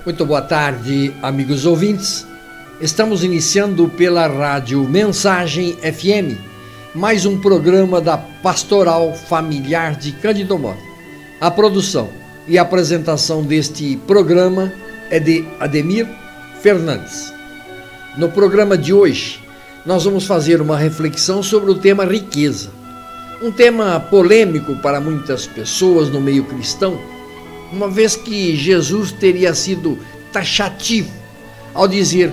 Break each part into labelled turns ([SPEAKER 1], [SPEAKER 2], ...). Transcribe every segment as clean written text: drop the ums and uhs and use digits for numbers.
[SPEAKER 1] Muito boa tarde, amigos ouvintes. Estamos iniciando pela Rádio Mensagem FM, mais um programa da Pastoral Familiar de Cândido Mota. A produção e apresentação deste programa é de Ademir Fernandes. No programa de hoje, nós vamos fazer uma reflexão sobre o tema riqueza. Um tema polêmico para muitas pessoas no meio cristão, uma vez que Jesus teria sido taxativo ao dizer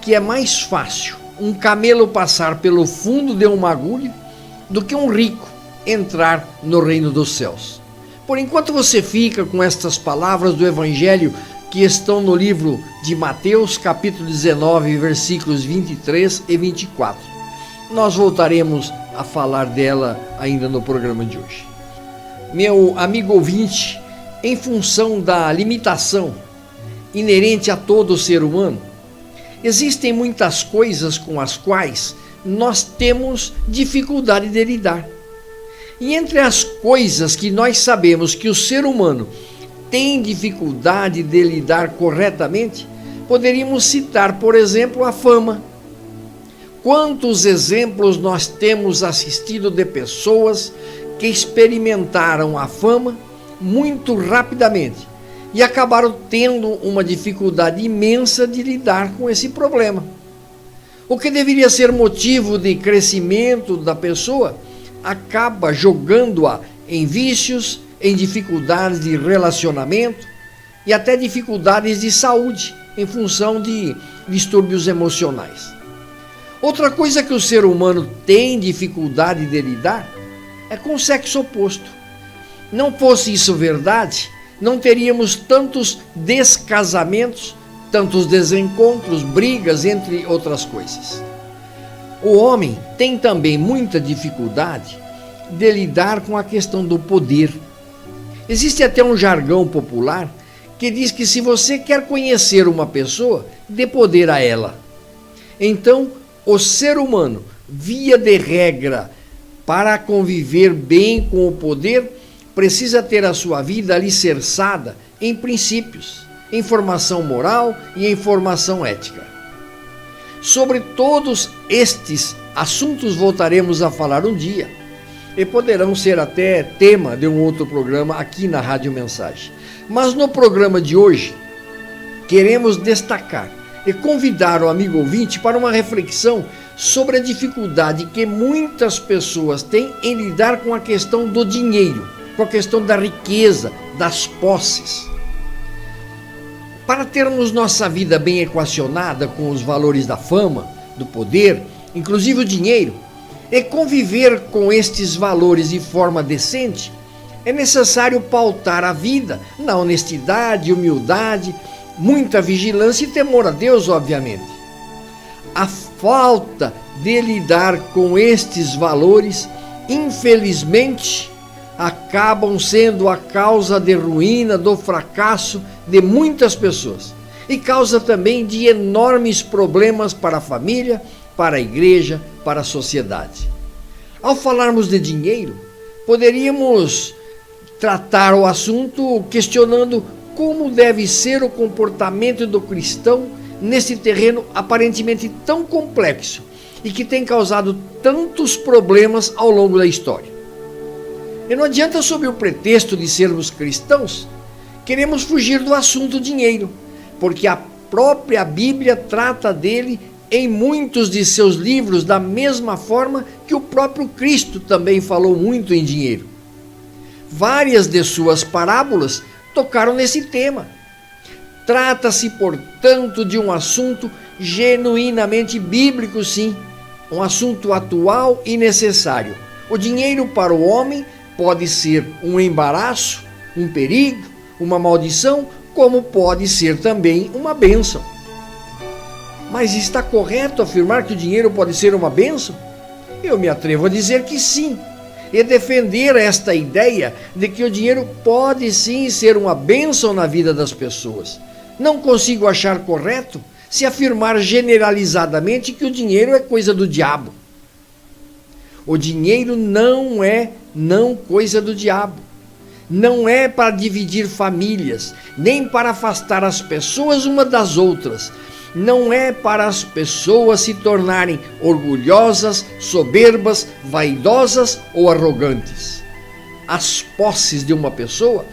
[SPEAKER 1] que é mais fácil um camelo passar pelo fundo de uma agulha do que um rico entrar no reino dos céus. Por enquanto você fica com estas palavras do Evangelho que estão no livro de Mateus, capítulo 19, versículos 23 e 24. Nós voltaremos a falar dela ainda no programa de hoje. Meu amigo ouvinte, em função da limitação inerente a todo ser humano, existem muitas coisas com as quais nós temos dificuldade de lidar. E entre as coisas que nós sabemos que o ser humano tem dificuldade de lidar corretamente, poderíamos citar, por exemplo, a fama. Quantos exemplos nós temos assistido de pessoas que experimentaram a fama muito rapidamente e acabaram tendo uma dificuldade imensa de lidar com esse problema. O que deveria ser motivo de crescimento da pessoa acaba jogando-a em vícios, em dificuldades de relacionamento e até dificuldades de saúde em função de distúrbios emocionais. Outra coisa que o ser humano tem dificuldade de lidar é com o sexo oposto. Não fosse isso verdade, não teríamos tantos descasamentos, tantos desencontros, brigas, entre outras coisas. O homem tem também muita dificuldade de lidar com a questão do poder. Existe até um jargão popular que diz que se você quer conhecer uma pessoa, dê poder a ela. Então, o ser humano, via de regra, para conviver bem com o poder, precisa ter a sua vida alicerçada em princípios, em formação moral e em formação ética. Sobre todos estes assuntos voltaremos a falar um dia e poderão ser até tema de um outro programa aqui na Rádio Mensagem. Mas no programa de hoje, queremos destacar e convidar o amigo ouvinte para uma reflexão sobre a dificuldade que muitas pessoas têm em lidar com a questão do dinheiro, com a questão da riqueza, das posses. Para termos nossa vida bem equacionada com os valores da fama, do poder, inclusive o dinheiro, e conviver com estes valores de forma decente, é necessário pautar a vida na honestidade, humildade, muita vigilância e temor a Deus, obviamente. A falta de lidar com estes valores, infelizmente, acabam sendo a causa de ruína, do fracasso de muitas pessoas e causa também de enormes problemas para a família, para a igreja, para a sociedade. Ao falarmos de dinheiro, poderíamos tratar o assunto questionando como deve ser o comportamento do cristão nesse terreno aparentemente tão complexo e que tem causado tantos problemas ao longo da história. E não adianta, sob o pretexto de sermos cristãos, queremos fugir do assunto dinheiro, porque a própria Bíblia trata dele em muitos de seus livros, da mesma forma que o próprio Cristo também falou muito em dinheiro. Várias de suas parábolas tocaram nesse tema. Trata-se, portanto, de um assunto genuinamente bíblico, sim, um assunto atual e necessário. O dinheiro para o homem pode ser um embaraço, um perigo, uma maldição, como pode ser também uma bênção. Mas está correto afirmar que o dinheiro pode ser uma bênção? Eu me atrevo a dizer que sim, e defender esta ideia de que o dinheiro pode sim ser uma bênção na vida das pessoas. Não consigo achar correto se afirmar generalizadamente que o dinheiro é coisa do diabo. O dinheiro não é coisa do diabo. não é para dividir famílias, nem para afastar as pessoas uma das outras. Não é para as pessoas se tornarem orgulhosas, soberbas, vaidosas ou arrogantes. As posses de uma pessoa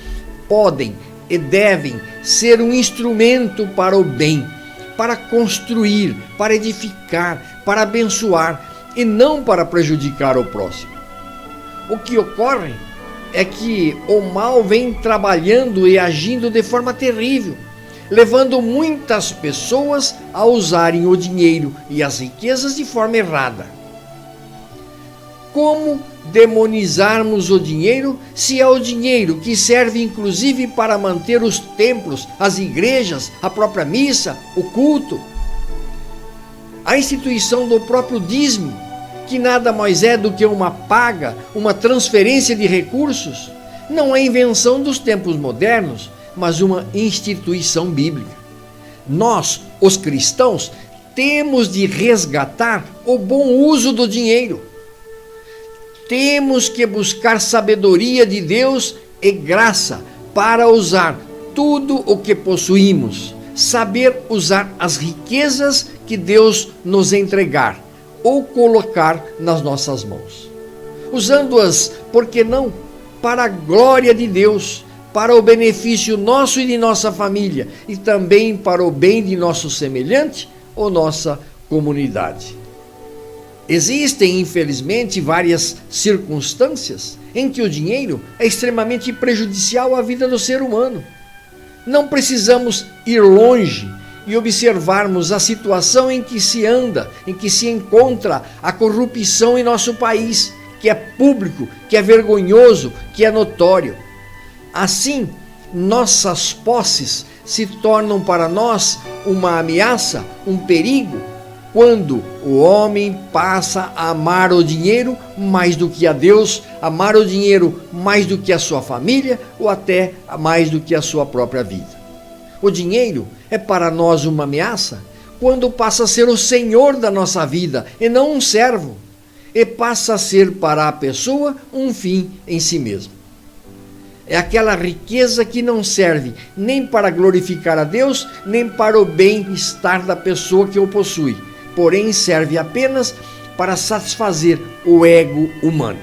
[SPEAKER 1] podem e devem ser um instrumento para o bem, para construir, para edificar, para abençoar e não para prejudicar o próximo. O que ocorre é que o mal vem trabalhando e agindo de forma terrível, levando muitas pessoas a usarem o dinheiro e as riquezas de forma errada. Como demonizarmos o dinheiro se é o dinheiro que serve inclusive para manter os templos, as igrejas, a própria missa, o culto? A instituição do próprio dízimo, que nada mais é do que uma paga, uma transferência de recursos, não é invenção dos tempos modernos, mas uma instituição bíblica. Nós, os cristãos, temos de resgatar o bom uso do dinheiro. Temos que buscar sabedoria de Deus e graça para usar tudo o que possuímos, saber usar as riquezas que Deus nos entregar ou colocar nas nossas mãos, usando-as, por que não, para a glória de Deus, para o benefício nosso e de nossa família, e também para o bem de nosso semelhante ou nossa comunidade. Existem, infelizmente, várias circunstâncias em que o dinheiro é extremamente prejudicial à vida do ser humano. Não precisamos ir longe e observarmos a situação em que se anda, em que se encontra a corrupção em nosso país, que é público, que é vergonhoso, que é notório. Assim, nossas posses se tornam para nós uma ameaça, um perigo, quando o homem passa a amar o dinheiro mais do que a Deus, amar o dinheiro mais do que a sua família ou até mais do que a sua própria vida. O dinheiro é para nós uma ameaça quando passa a ser o senhor da nossa vida e não um servo, e passa a ser para a pessoa um fim em si mesmo. É aquela riqueza que não serve nem para glorificar a Deus, nem para o bem-estar da pessoa que o possui, porém serve apenas para satisfazer o ego humano.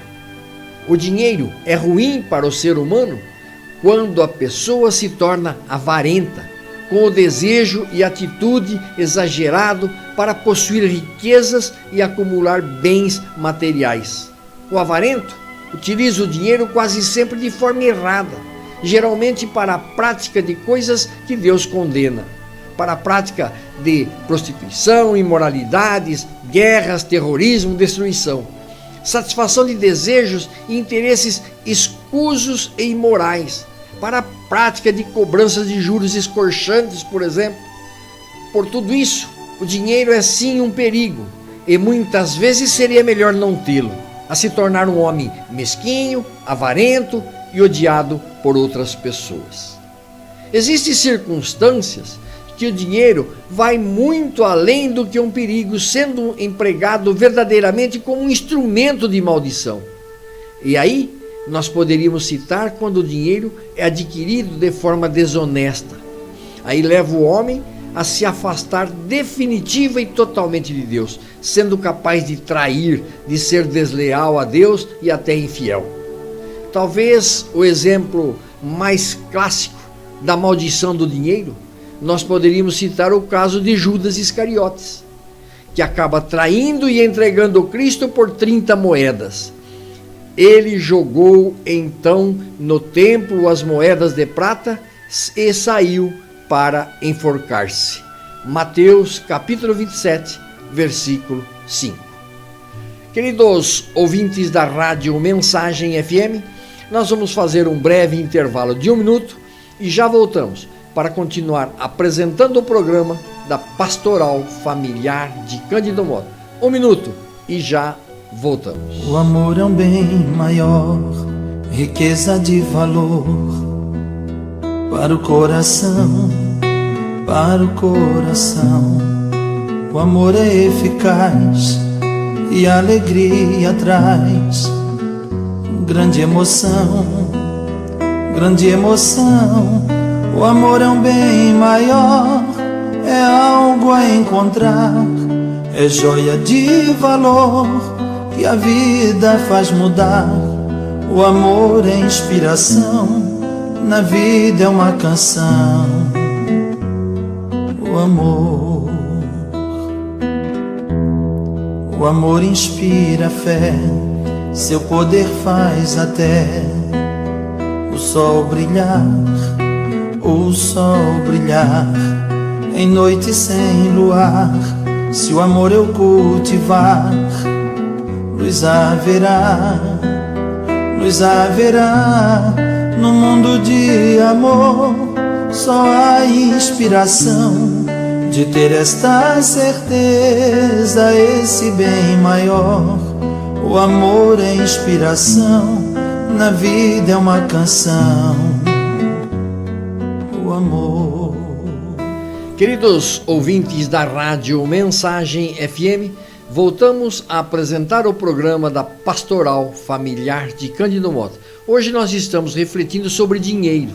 [SPEAKER 1] O dinheiro é ruim para o ser humano quando a pessoa se torna avarenta, com o desejo e atitude exagerado para possuir riquezas e acumular bens materiais. O avarento utiliza o dinheiro quase sempre de forma errada, geralmente para a prática de coisas que Deus condena, para a prática de prostituição, imoralidades, guerras, terrorismo, destruição, satisfação de desejos e interesses escusos e imorais, para a prática de cobranças de juros escorchantes, por exemplo. Por tudo isso, o dinheiro é sim um perigo, e muitas vezes seria melhor não tê-lo, a se tornar um homem mesquinho, avarento e odiado por outras pessoas. Existem circunstâncias que o dinheiro vai muito além do que um perigo, sendo empregado verdadeiramente como um instrumento de maldição. E aí, nós poderíamos citar quando o dinheiro é adquirido de forma desonesta. Aí leva o homem a se afastar definitiva e totalmente de Deus, sendo capaz de trair, de ser desleal a Deus e até infiel. Talvez o exemplo mais clássico da maldição do dinheiro, nós poderíamos citar o caso de Judas Iscariotes, que acaba traindo e entregando Cristo por 30 moedas. Ele jogou então no templo as moedas de prata e saiu para enforcar-se. Mateus capítulo 27, versículo 5. Queridos ouvintes da Rádio Mensagem FM, nós vamos fazer um breve intervalo de 1 minuto e já voltamos para continuar apresentando o programa da Pastoral Familiar de Cândido Mota. 1 minuto e já voltamos.
[SPEAKER 2] O amor é um bem maior, riqueza de valor para o coração, para o coração. O amor é eficaz e a alegria traz grande emoção. grande emoção. O amor é um bem maior, é algo a encontrar, é joia de valor que a vida faz mudar. O amor é inspiração, na vida é uma canção. O amor inspira fé, seu poder faz até o sol brilhar em noite sem luar. Se o amor eu cultivar, luz haverá no mundo de amor. Só há inspiração de ter esta certeza, esse bem maior. O amor é inspiração, na vida é uma canção. O amor.
[SPEAKER 1] Queridos ouvintes da Rádio Mensagem FM, voltamos a apresentar o programa da Pastoral Familiar de Cândido Mota. Hoje nós estamos refletindo sobre dinheiro.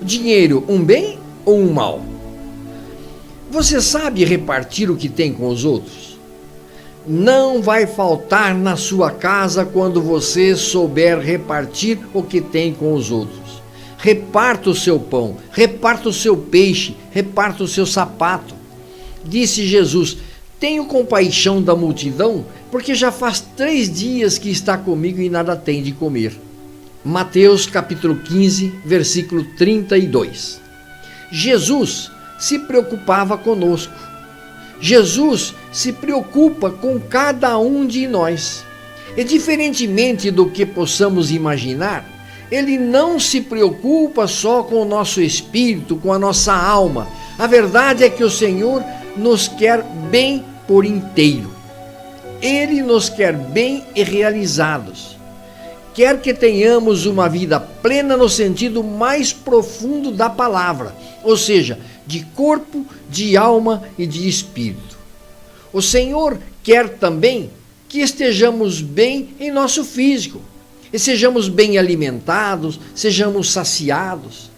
[SPEAKER 1] Dinheiro, um bem ou um mal? Você sabe repartir o que tem com os outros? Não vai faltar na sua casa quando você souber repartir o que tem com os outros. Reparta o seu pão, reparta o seu peixe, reparta o seu sapato. Disse Jesus: tenho compaixão da multidão, porque já faz 3 dias que está comigo e nada tem de comer. Mateus capítulo 15, versículo 32. Jesus se preocupava conosco. Jesus se preocupa com cada um de nós. E diferentemente do que possamos imaginar, Ele não se preocupa só com o nosso espírito, com a nossa alma. A verdade é que o Senhor nos quer bem por inteiro. Ele nos quer bem e realizados. Quer que tenhamos uma vida plena no sentido mais profundo da palavra, ou seja, de corpo, de alma e de espírito. O Senhor quer também que estejamos bem em nosso físico, e sejamos bem alimentados, sejamos saciados.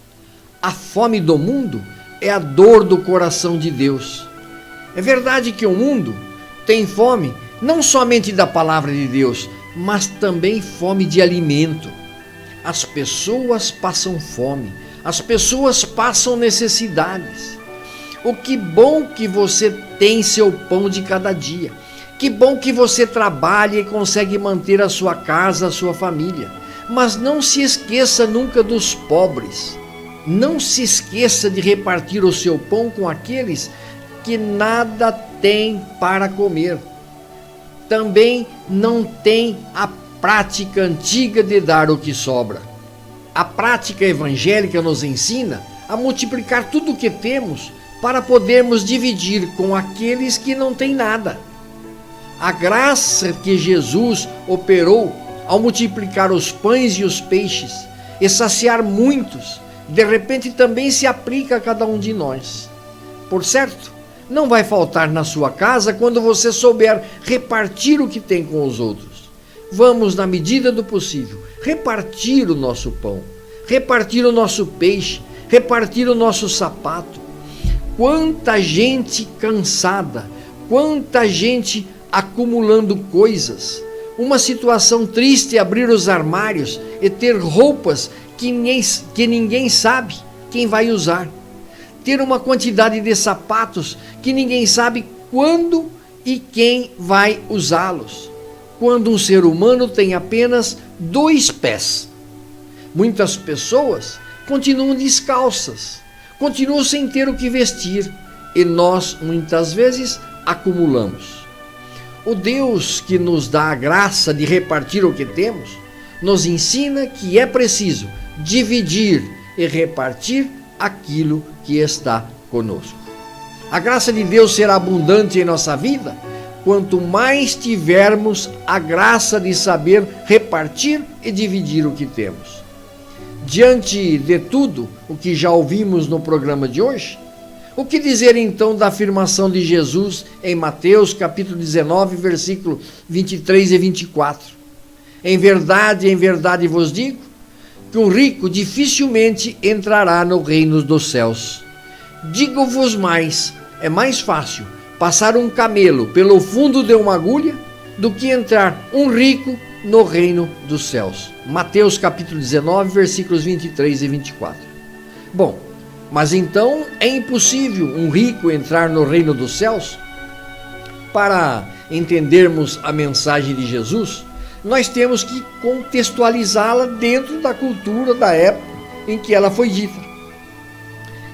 [SPEAKER 1] A fome do mundo é a dor do coração de Deus. É verdade que o mundo tem fome não somente da palavra de Deus, mas também fome de alimento. As pessoas passam fome, as pessoas passam necessidades. O que bom que você tem seu pão de cada dia. Que bom que você trabalha e consegue manter a sua casa, a sua família. Mas não se esqueça nunca dos pobres. Não se esqueça de repartir o seu pão com aqueles que nada têm para comer. Também não tem a prática antiga de dar o que sobra. A prática evangélica nos ensina a multiplicar tudo o que temos para podermos dividir com aqueles que não têm nada. A graça que Jesus operou ao multiplicar os pães e os peixes e saciar muitos, de repente também se aplica a cada um de nós. Por certo, não vai faltar na sua casa quando você souber repartir o que tem com os outros. Vamos, na medida do possível, repartir o nosso pão, repartir o nosso peixe, repartir o nosso sapato. Quanta gente cansada, quanta gente acumulando coisas. Uma situação triste é abrir os armários e ter roupas que ninguém sabe quem vai usar. Ter uma quantidade de sapatos que ninguém sabe quando e quem vai usá-los. Quando um ser humano tem apenas 2 pés. Muitas pessoas continuam descalças, continuam sem ter o que vestir, e nós muitas vezes acumulamos. O Deus que nos dá a graça de repartir o que temos, nos ensina que é preciso dividir e repartir aquilo que está conosco. A graça de Deus será abundante em nossa vida quanto mais tivermos a graça de saber repartir e dividir o que temos. Diante de tudo o que já ouvimos no programa de hoje, o que dizer então da afirmação de Jesus em Mateus capítulo 19, versículo 23 e 24? Em verdade vos digo, que um rico dificilmente entrará no reino dos céus. Digo-vos mais, é mais fácil passar um camelo pelo fundo de uma agulha do que entrar um rico no reino dos céus. Mateus capítulo 19, versículos 23 e 24. Bom, mas então é impossível um rico entrar no reino dos céus? Para entendermos a mensagem de Jesus, nós temos que contextualizá-la dentro da cultura da época em que ela foi dita.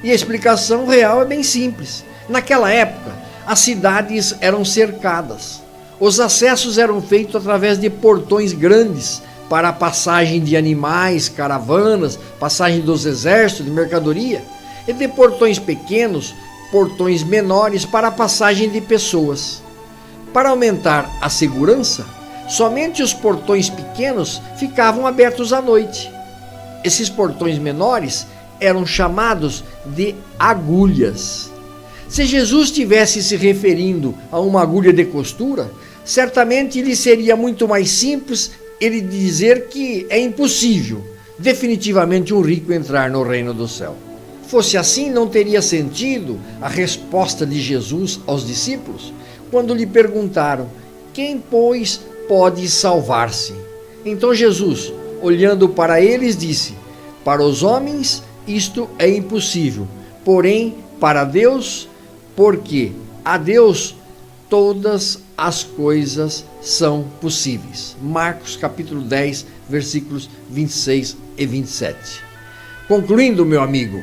[SPEAKER 1] E a explicação real é bem simples. Naquela época, as cidades eram cercadas. Os acessos eram feitos através de portões grandes para a passagem de animais, caravanas, passagem dos exércitos, de mercadoria, e de portões pequenos, portões menores para a passagem de pessoas. Para aumentar a segurança, somente os portões pequenos ficavam abertos à noite. Esses portões menores eram chamados de agulhas. Se Jesus estivesse se referindo a uma agulha de costura, certamente lhe seria muito mais simples ele dizer que é impossível definitivamente um rico entrar no reino do céu. Fosse assim, não teria sentido a resposta de Jesus aos discípulos quando lhe perguntaram: quem, pois, pode salvar-se? Então Jesus, olhando para eles, disse: para os homens isto é impossível, porém para Deus, porque a Deus todas as coisas são possíveis. Marcos capítulo 10, versículos 26 e 27. Concluindo, meu amigo,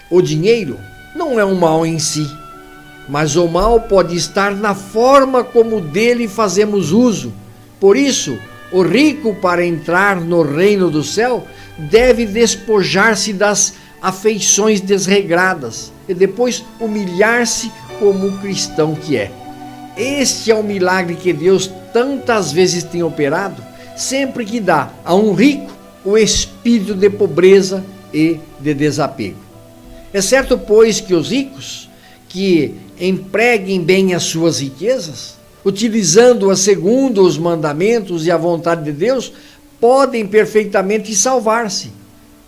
[SPEAKER 1] o dinheiro não é um mal em si, mas o mal pode estar na forma como dele fazemos uso. Por isso, o rico, para entrar no reino do céu, deve despojar-se das afeições desregradas e depois humilhar-se como o cristão que é. Este é o milagre que Deus tantas vezes tem operado, sempre que dá a um rico o espírito de pobreza e de desapego. É certo, pois, que os ricos que empreguem bem as suas riquezas, utilizando-as segundo os mandamentos e a vontade de Deus, podem perfeitamente salvar-se.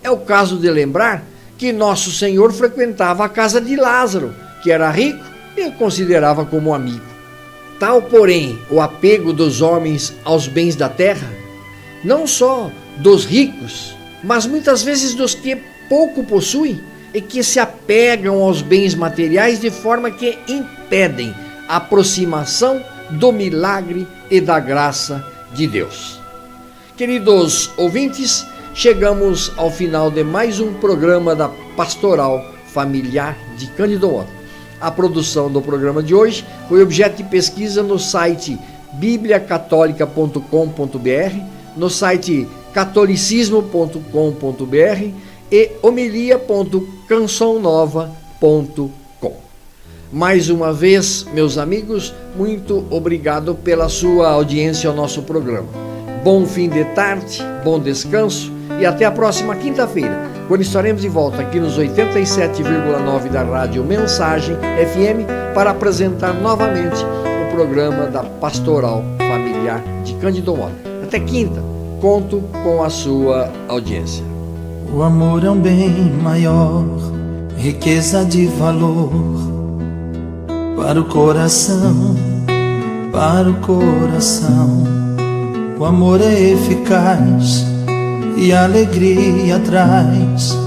[SPEAKER 1] É o caso de lembrar que nosso Senhor frequentava a casa de Lázaro, que era rico e o considerava como amigo. Tal, porém, o apego dos homens aos bens da terra, não só dos ricos, mas muitas vezes dos que pouco possuem, e que se apegam aos bens materiais de forma que impedem a aproximação do milagre e da graça de Deus. Queridos ouvintes, chegamos ao final de mais um programa da Pastoral Familiar de Cândido Mota. A produção do programa de hoje foi objeto de pesquisa no site bibliacatólica.com.br, no site catolicismo.com.br e homilia.cançãonova.com. Mais uma vez, meus amigos, muito obrigado pela sua audiência ao nosso programa. Bom fim de tarde, bom descanso e até a próxima quinta-feira, quando estaremos de volta aqui nos 87,9 da Rádio Mensagem FM para apresentar novamente o programa da Pastoral Familiar de Cândido Mota. Até quinta, conto com a sua audiência.
[SPEAKER 2] O amor é um bem maior, riqueza de valor para o coração, para o coração. O amor é eficaz e a alegria traz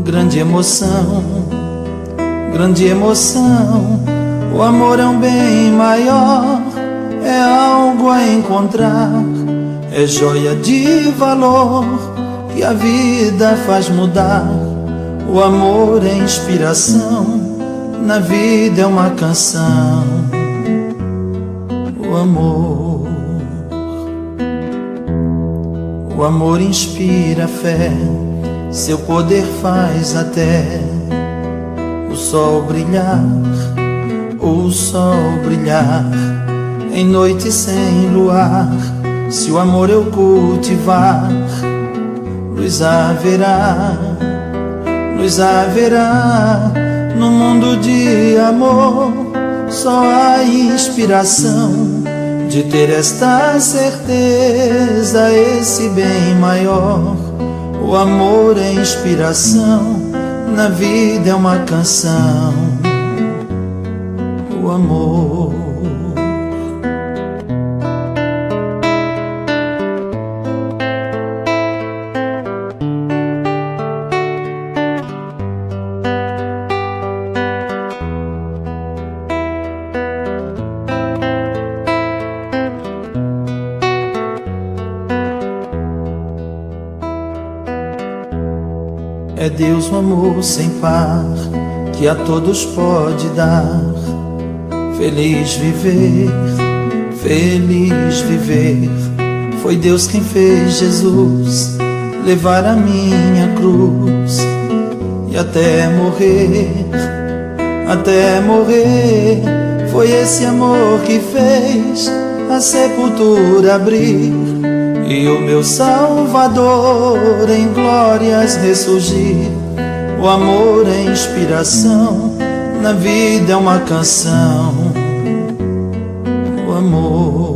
[SPEAKER 2] grande emoção, grande emoção. O amor é um bem maior, é algo a encontrar, é joia de valor que a vida faz mudar. O amor é inspiração, na vida é uma canção. O amor inspira fé, seu poder faz até o sol brilhar, o sol brilhar em noite sem luar. Se o amor eu cultivar, luz haverá no mundo de amor. Só a inspiração de ter esta certeza, esse bem maior. O amor é inspiração, na vida é uma canção. O amor. É Deus o amor sem par, que a todos pode dar. Feliz viver, feliz viver. Foi Deus quem fez Jesus levar a minha cruz. E até morrer, foi esse amor que fez a sepultura abrir e o meu Salvador em glórias ressurgir. O amor é inspiração, na vida é uma canção. O amor.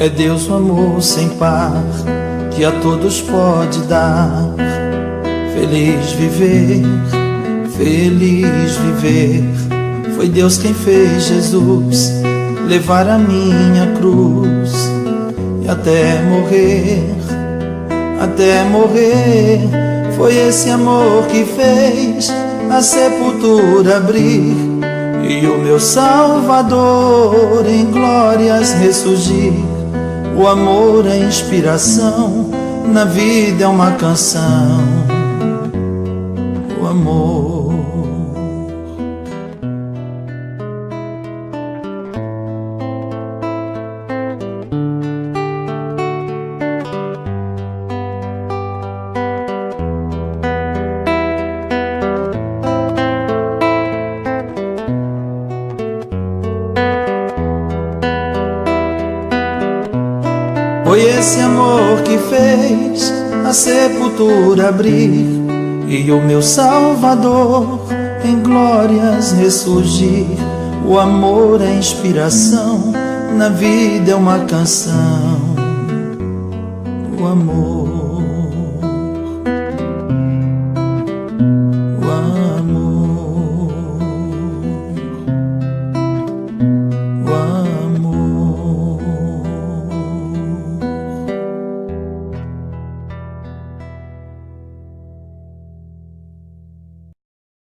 [SPEAKER 2] É Deus o amor sem par, que a todos pode dar. Feliz viver, feliz viver. Foi Deus quem fez Jesus levar a minha cruz. E até morrer, foi esse amor que fez a sepultura abrir e o meu Salvador em glórias ressurgir. O amor é inspiração, na vida é uma canção. O amor. Foi esse amor que fez a sepultura abrir e o meu Salvador em glórias ressurgir. O amor é inspiração, na vida é uma canção. O amor.